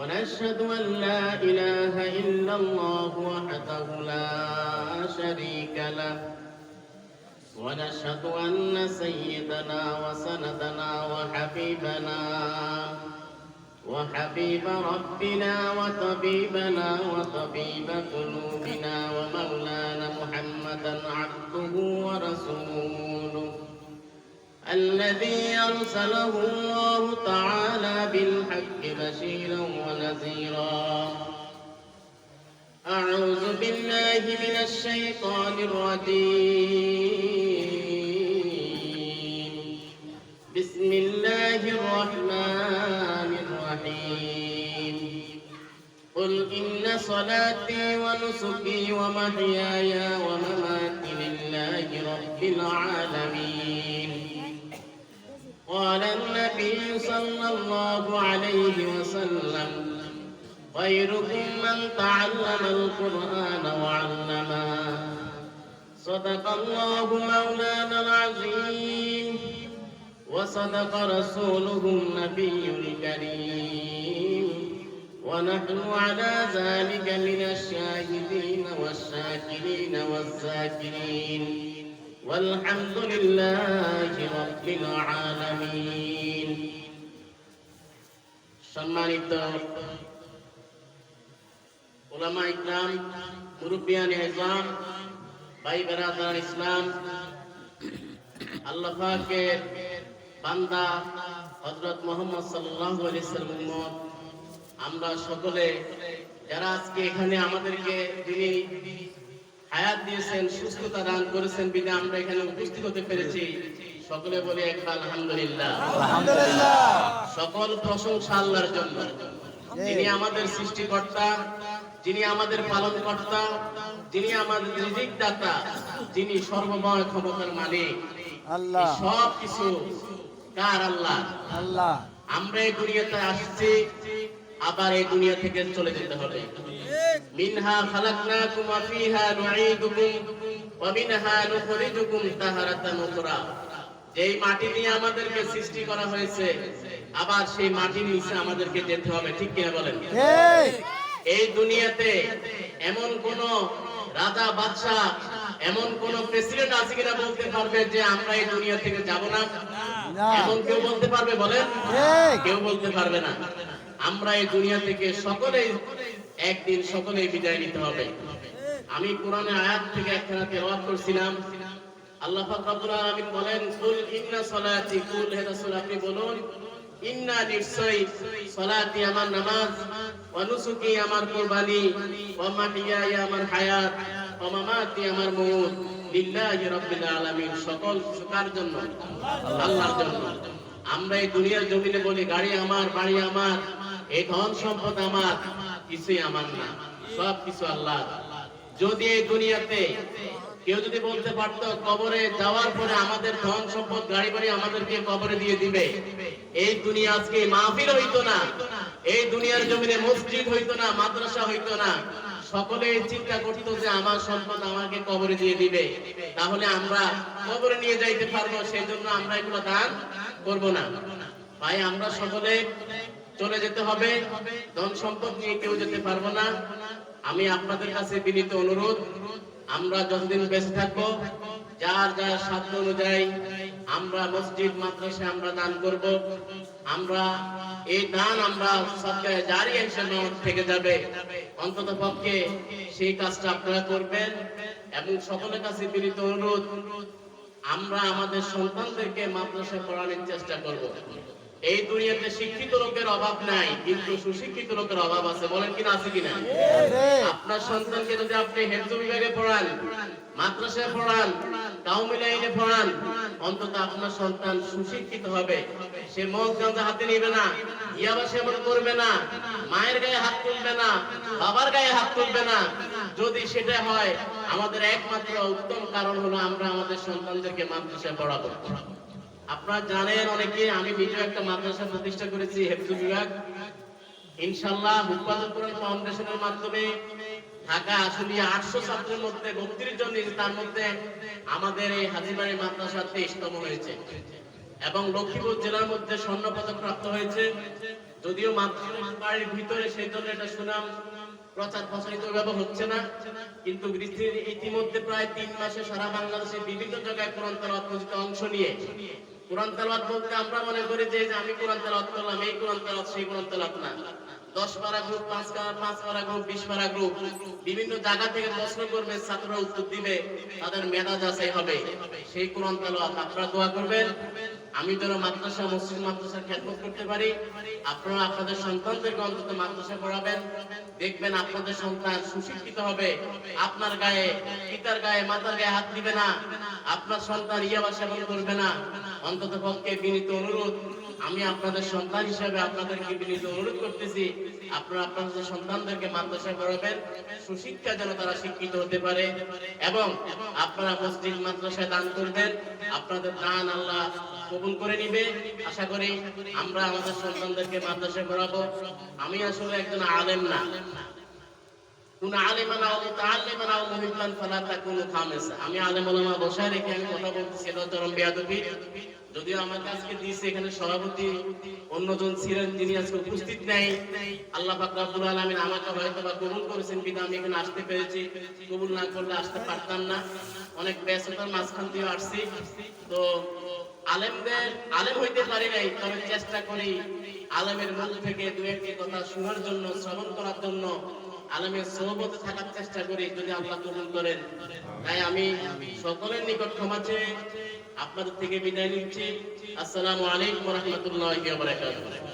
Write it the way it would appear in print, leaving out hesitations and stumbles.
ونشهد أن لا إله إلا الله وحده لا شريك له ونشهد أن سيدنا وسندنا وحبيب ربنا وطبيبنا وطبيب قلوبنا ومولانا محمدا عبده ورسوله الذي أرسله الله تعالى بالحق بشيرا ونذيرا. أعوذ بالله من الشيطان الرجيم. بسم الله الرحمن الرحيم. قل إن صلاتي ونسكي ومحياي ومماتي لله رب العالمين. قال النبي صلى الله عليه وسلم: خيركم من تعلم القرآن وعلمه. صدق الله مولانا العظيم وصدق رسوله النبي الكريم ونحن على ذلك من الشاهدين والشاكرين والذاكرين والحمد لله رب العالمين. সম্মানিত উলামা ইকরাম, মুরব্বিয়ান ইজম, ভাই বেরাদার ইসলাম, আল্লাহ পাকের বান্দা হযরত মুহাম্মদ সাল্লাল্লাহু আলাইহি ওয়াসাল্লাম উম্মত, আমরা সকলে যারা আজকে এখানে আমাদেরকে যিনি হায়াত দিয়েছেন, সুস্থতা দান করেছেন, বিধায় আমরা এখানে উপস্থিত হতে পেরেছি, সকলে বলি একবার আলহামদুলিল্লাহ। আলহামদুলিল্লাহ। সকল প্রশংসা আল্লাহর জন্য, যিনি আমাদের সৃষ্টিকর্তা, যিনি আমাদের পালনকর্তা, যিনি আমাদের রিজিক দাতা, যিনি সর্বময় ক্ষমতার মালিক। আল্লাহ সব কিছু কার? আল্লাহ। আল্লাহ। আমরা এই দুনিয়াতে আসছি, আবার এই দুনিয়া থেকে চলে যেতে হবে। মিনহা খালাকনাকুম ওয়া ফিহা নুঈদুকুম ওয়া মিনহা নুখরিজুকুম তাহারাতান উখরা। যেই মাটি দিয়ে আমাদেরকে সৃষ্টি করা হয়েছে, আবার সেই মাটির নিচে আমাদেরকে যেতে হবে, ঠিক কিনা বলেন? ঠিক। এই দুনিয়াতে এমন কোন রাজা বাদশা, এমন কোন প্রেসিডেন্ট আছে কিনা বলতে পারবে যে আমরা এই দুনিয়া থেকে যাব না? এমন কেউ বলতে পারবে? বলেন। কেউ বলতে পারবে না। আমরা এই দুনিয়া থেকে সকলেই একদিন সকলেই বিদায় নিতে হবে। আমি কোরআনের আয়াত থেকে একখানা তেলাওয়াত করছিলাম। আল্লাহ পাক রব্বুল আলামিন বলেন, কুল ইন্না সলাতি, কুল হে রাসূল আপনি বলুন, ইন্না নিশ্চয় সালাতি আমার নামাজ, ওয়া নুসুকি আমার কুরবানি, ওয়া মাহিয়ায়া আমার হায়াত, ওয়া মামাতি আমার মউত, লিল্লাহি রাব্বিল আলামিন, সকল কার জন্য? আল্লাহর জন্য। আমরা এই দুনিয়ার জমিনে বলি গাড়ি আমার, বাড়ি আমার, এই ধন সম্পদ আমার, কিছুই আমার না, সব কিছু আল্লাহর। যদি এই দুনিয়াতে কেউ যদি বলতে পারতো কবরে যাওয়ার পরে আমাদের ধন সম্পদ, গাড়ি বাড়ি আমাদেরকে কবরে দিয়ে দিবে, এই দুনিয়া আজকে মাহফিল হইতো না, এই দুনিয়ার জমিনে মসজিদ হইতো না, মাদ্রাসা হইতো না। সকলে চিন্তা করত যে আমার সম্পদ আমাকে কবরে দিয়ে দিবে, তাহলে আমরা কবরে নিয়ে যাইতে পারবো, সেই জন্য আমরা এগুলো দান করব না। ভাই, আমরা সকলে চলে যেতে হবে, ধন সম্পদ নিয়ে কেউ যেতে পারবো না। আমি আপনাদের কাছে বিনীত অনুরোধ, আমরা যতদিন বেঁচে থাকবো, যার যার সাধ্য অনুযায়ী আমরা মসজিদ মাদ্রাসায় আমরা দান করব। আমরা এই দান আমরা সদকায়ে জারিয়া হিসেবে থেকে যাবে, অন্তত পক্ষে সেই কাজটা আপনারা করবেন। এবং সকলের কাছে বিনীত অনুরোধ, আমরা আমাদের সন্তানদেরকে মাদ্রাসায় পড়ানোর চেষ্টা করব। এই দুনিয়াতে শিক্ষিত লোকের অভাব নাই, কিন্তু সুশিক্ষিত লোকের অভাব আছে, বলেন কিনা? আছে কিনা? আপনার সন্তানকে যদি আপনি হেফজ বিভাগে পড়ান, মাদ্রাসায় পড়ান, কাউমি লাইনে পড়ান, অন্তত আপনার সন্তান সুশিক্ষিত হবে। সে মদ গাঁজা হাতে নিবে না, ইয়াবা সেবন করবে না, মায়ের গায়ে হাত তুলবে না, বাবার গায়ে হাত তুলবে না। যদি সেটা হয়, আমাদের একমাত্র উত্তম কারণ হলো আমরা আমাদের সন্তানদেরকে মাদ্রাসায় পড়াবো। আপনারা জানেন অনেকে, আমি নিজেও একটা মাদ্রাসা প্রতিষ্ঠা করেছি, হেফজ বিভাগ। ইনশাআল্লাহ হুফাজুল কোরআন ফাউন্ডেশনের মাধ্যমে ঢাকা আশুলিয়া 800 ছাত্রের মধ্যে 32 জন, তার মধ্যে আমাদের এই হাজীবাড়ি মাদ্রাসা 23তম হয়েছে, এবং লক্ষ্মীপুর জেলার মধ্যে স্বর্ণ পদক প্রাপ্ত হয়েছে। যদিও বাড়ির ভিতরে সেই জন্য এটা সুনাম প্রচার প্রসারিত ভাবে হচ্ছে না, কিন্তু ইতিমধ্যে প্রায় 3 মাসে সারা বাংলাদেশে বিভিন্ন জায়গায় কোরআন তেলাওয়াত মসজিদে অংশ নিয়ে, কোরআন তেলাওয়াত বলতে আমরা মনে করি যে আমি কোরআন তেলাওয়াত করলাম, এই কোরআন তেলাওয়াত সেই কোরআন তেলাওয়াত না। 10 পারা গ্রুপ, 5 পারা গ্রুপ, 20 পারা গ্রুপ বিভিন্ন জায়গা থেকে প্রশ্ন করবে, ছাত্ররা উত্তর দিবে, তাদের মেধা যাচাই হবে, সেই কোরআন তেলাওয়াত। আপনারা দোয়া করবেন আমি যেন মাদ্রাসা মসজিদ মাদ্রাসার খেদমত করতে পারি। আপনারা আপনাদের সন্তানদেরকে অন্তত মাদ্রাসা পড়াবেন, দেখবেন আপনাদের সন্তান সুশিক্ষিত হবে, আপনার গায়ে, পিতার গায়ে, মাতার গায়ে হাত দিবে না, আপনার সন্তান ইয়াবা সেবন করবে না। অন্তত পক্ষে বিনীত অনুরোধ, আমি আপনাদের সন্তান হিসেবে আপনাদেরকে বিনীত অনুরোধ করতেছি, আপনারা আপনাদের সন্তানদেরকে মাদ্রাসায় পড়াবেন, সুশিক্ষা যেন তারা শিক্ষিত হতে পারে। এবং আপনারা মসজিদ মাদ্রাসায় দান করবেন, আপনাদের দান আল্লাহ কবুল করে নিবে। আশা করি আমরা আমাদের সন্তানদেরকে মাদ্রাসায় পড়াবো। আমি আসলে একজন আলেম না, কোন আলেমান আও মুতাআল্লিমান আও মুহিব্বান ফালা তাকুনু খামিসা। আমি আলেম ওলামা বসায় রেখে আমি কথা বলতেছি, এটা চরম বেয়াদবি। যদিও আমাকে আজকে দিয়েছে এখানে সভাপতি অন্যজন ছিলেন, যিনি আজকে উপস্থিত নেই। আল্লাহ পাক রব্বুল আলামিন আমাকে হয়তো বা কবুল করেছেন বিধায় আমি এখানে আসতে পেরেছি, কবুল না করলে আসতে পারতাম না, অনেক ব্যস্ততার মাঝখান দিয়ে আসছি। তো আলেম হইতে পারি নাই, তবে চেষ্টা করি আলেমের মুখ থেকে দু একটি কথা শোনার জন্য, শ্রবণ করার জন্য, আলেমের সোহবতে থাকার চেষ্টা করি, যদি আল্লাহ কবুল করেন। তাই আমি সকলের নিকট ক্ষমা চেয়ে আপনাদের থেকে বিদায় নিচ্ছি। আসসালামু আলাইকুম ওয়া রাহমাতুল্লাহি ওয়া বারাকাতুহু।